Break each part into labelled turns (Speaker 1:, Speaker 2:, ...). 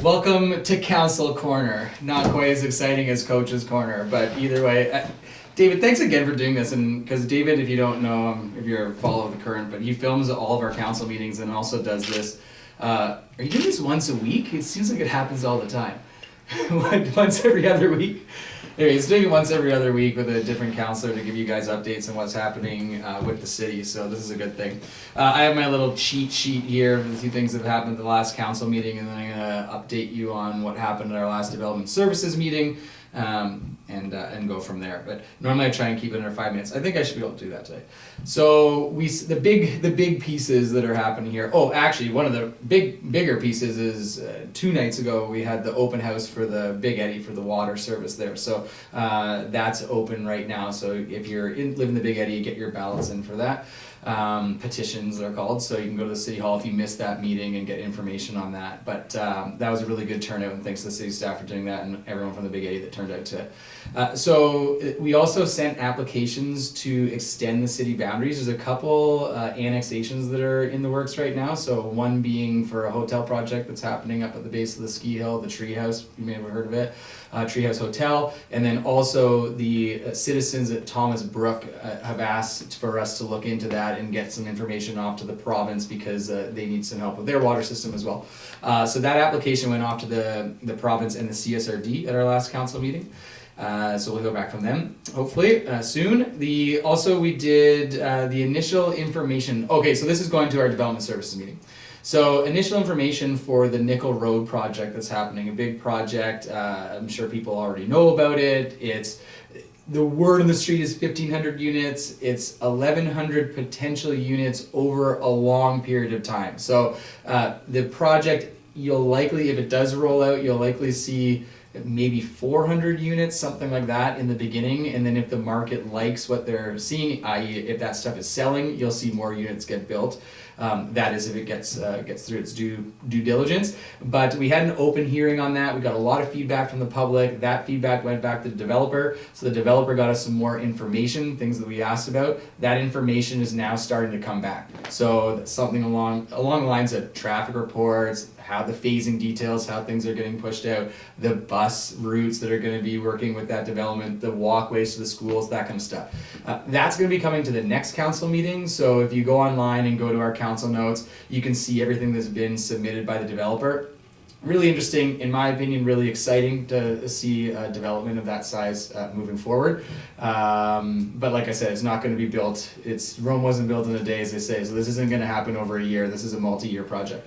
Speaker 1: Welcome to Council Corner. Not quite as exciting as Coach's Corner, but either way. David, thanks again for doing this, and because David, if you don't know, if you're a follower of the current, but he films all of our council meetings and also does this. Are you doing this once a week? It seems like it happens all the time. Once every other week? Anyway, he's doing it once every other week with a different councillor to give you guys updates on what's happening with the city, so this is a good thing. I have my little cheat sheet here of the few things that have happened at the last council meeting, and then I'm going to update you on what happened at our last development services meeting, and go from there. But normally I try and keep it under 5 minutes. I think I should be able to do that today. So the big pieces that are happening here. Oh, actually, one of the bigger pieces is 2 nights ago we had the open house for the Big Eddy for the water service there. So that's open right now. So if you're live in the Big Eddy, get your ballots in for that. Petitions they're called, so you can go to the city hall if you missed that meeting and get information on that. But that was a really good turnout, and thanks to the city staff for doing that, and everyone from the Big Eddy that turned out to. So we also sent applications to extend the city boundaries. There's a couple annexations that are in the works right now. So one being for a hotel project that's happening up at the base of the ski hill, the Treehouse. You may have heard of it. Treehouse Hotel, and then also the citizens at Thomas Brook have asked for us to look into that and get some information off to the province because they need some help with their water system as well. So that application went off to the province and the CSRD at our last council meeting. So we'll go back from them hopefully soon. We did the initial information. Okay, so this is going to our development services meeting. So initial information for the Nickel Road project that's happening, a big project. I'm sure people already know about it. The word on the street is 1,500 units. It's 1,100 potential units over a long period of time. So the project, you'll likely, if it does roll out, you'll likely see maybe 400 units, something like that in the beginning, and then if the market likes what they're seeing, i.e. if that stuff is selling, you'll see more units get built. That is if it gets through its due diligence. But we had an open hearing on that. We got a lot of feedback from the public. That feedback went back to the developer. So the developer got us some more information, things that we asked about. That information is now starting to come back. So something along the lines of traffic reports, how the phasing details, how things are getting pushed out, the bus routes that are going to be working with that development, the walkways to the schools, that kind of stuff. That's going to be coming to the next council meeting. So if you go online and go to our council notes, you can see everything that's been submitted by the developer. Really interesting, in my opinion, really exciting to see development of that size moving forward. But like I said, it's not going to be built. Rome wasn't built in a day, as they say, so this isn't going to happen over a year. This is a multi-year project.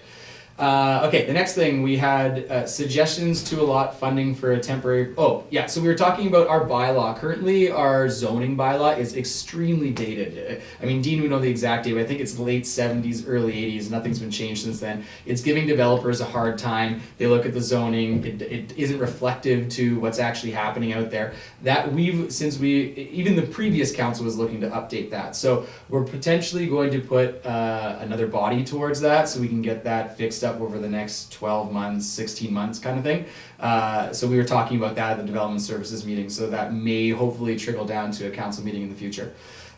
Speaker 1: Okay, the next thing, we had suggestions to allot funding for a temporary, so we were talking about our bylaw. Currently, our zoning bylaw is extremely dated. I mean, Dean would know the exact date, but I think it's late 70s, early 80s, nothing's been changed since then. It's giving developers a hard time. They look at the zoning, it isn't reflective to what's actually happening out there. That even the previous council was looking to update that. So we're potentially going to put another body towards that so we can get that fixed up over the next 12 months, 16 months kind of thing. So we were talking about that at the development services meeting, so that may hopefully trickle down to a council meeting in the future.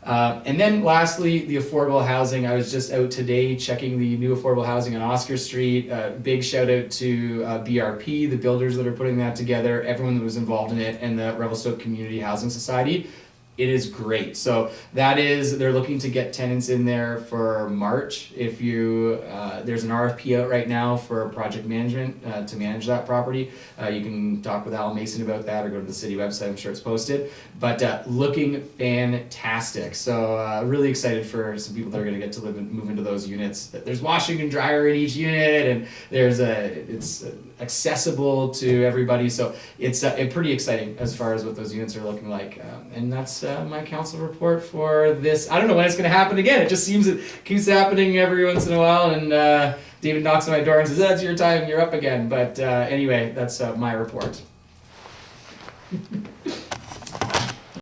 Speaker 1: And then lastly, the affordable housing. I was just out today checking the new affordable housing on Oscar Street. Big shout out to BRP, the builders that are putting that together, everyone that was involved in it, and the Revelstoke Community Housing Society. It is great. So they're looking to get tenants in there for March. If there's an RFP out right now for project management to manage that property. You can talk with Al Mason about that or go to the city website. I'm sure it's posted. But looking fantastic. So really excited for some people that are going to get to move into those units. There's washing and dryer in each unit, and it's accessible to everybody. So it's pretty exciting as far as what those units are looking like. And that's my council report for this. I don't know when it's going to happen again. It just seems it keeps happening every once in a while, and David knocks on my door and says, "That's your time, you're up again." But anyway, that's my report.